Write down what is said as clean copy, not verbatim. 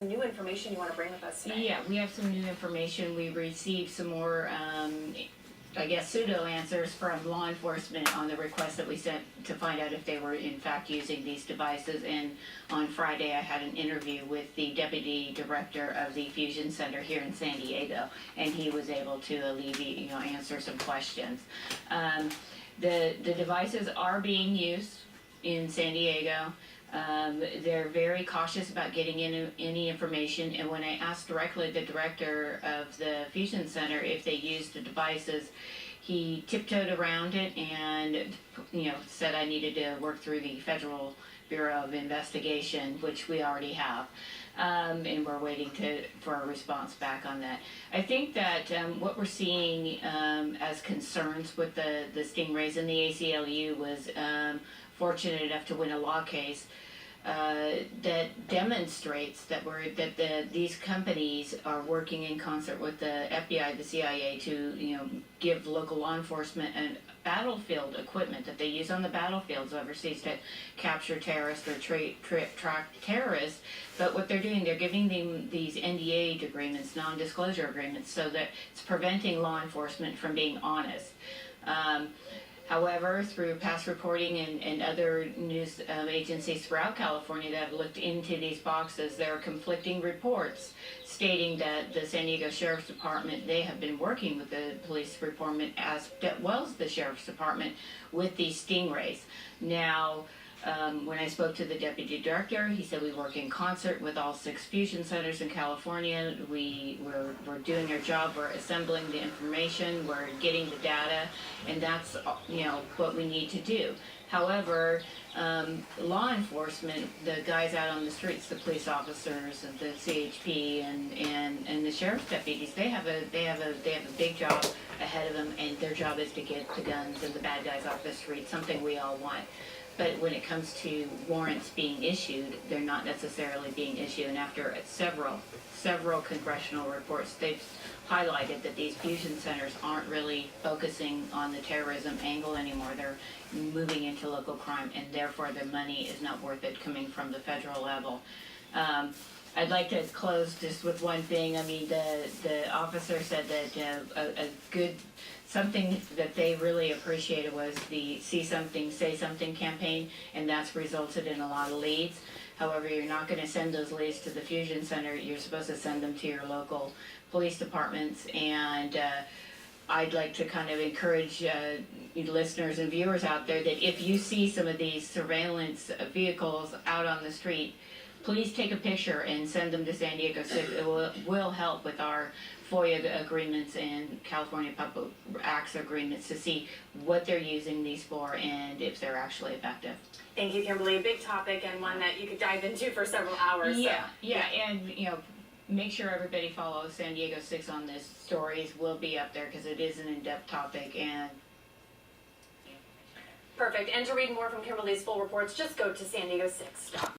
New information you want to bring with us today? Yeah, we have some new information. We received some more, I guess, pseudo answers from law enforcement on the request that we sent to find out if they were in fact using these devices. And on Friday, I had an interview with the deputy director of the Fusion Center here in San Diego, and he was able to alleviate, answer some questions. The devices are being used in San Diego. They're very cautious about getting any information, and when I asked directly the director of the Fusion Center if they used the devices, he tiptoed around it and said I needed to work through the Federal Bureau of Investigation, which we already have, and we're waiting for a response back on that. I think that what we're seeing as concerns with the Stingrays, and the ACLU was fortunate enough to win a law case that demonstrates that these companies are working in concert with the FBI, the CIA, to give local law enforcement and battlefield equipment that they use on the battlefields overseas to capture terrorists or track terrorists. But what they're doing, they're giving them these NDA agreements, non-disclosure agreements, so that it's preventing law enforcement from being honest. However, through past reporting and other news agencies throughout California that have looked into these boxes, there are conflicting reports stating that the San Diego Sheriff's Department, they have been working with the police department as well as the Sheriff's Department with these Stingrays. Now, when I spoke to the deputy director, he said we work in concert with all 6 fusion centers in California. We're doing our job. We're assembling the information. We're getting the data, and that's what we need to do. However, law enforcement, the guys out on the streets, the police officers, and the CHP, and the sheriff's deputies, they have a big job ahead of them, and their job is to get the guns and the bad guys off the street. Something we all want. But when it comes to warrants being issued, they're not necessarily being issued. And after several congressional reports, they've highlighted that these fusion centers aren't really focusing on the terrorism angle anymore. They're moving into local crime, and therefore their money is not worth it coming from the federal level. I'd like to close just with one thing. I mean, the officer said that something that they really appreciated was the See Something, Say Something campaign, and that's resulted in a lot of leads. However, you're not going to send those leads to the Fusion Center. You're supposed to send them to your local police departments, and I'd like to kind of encourage listeners and viewers out there that if you see some of these surveillance vehicles out on the street, please take a picture and send them to San Diego 6. It will help with our FOIA agreements and California Public Access agreements to see what they're using these for and if they're actually effective. Thank you, Kimberly. A big topic and one that you could dive into for several hours. Yeah, and make sure everybody follows San Diego 6 on this. Stories will be up there because it is an in-depth topic. And perfect. And to read more from Kimberly's full reports, just go to San Diego 6.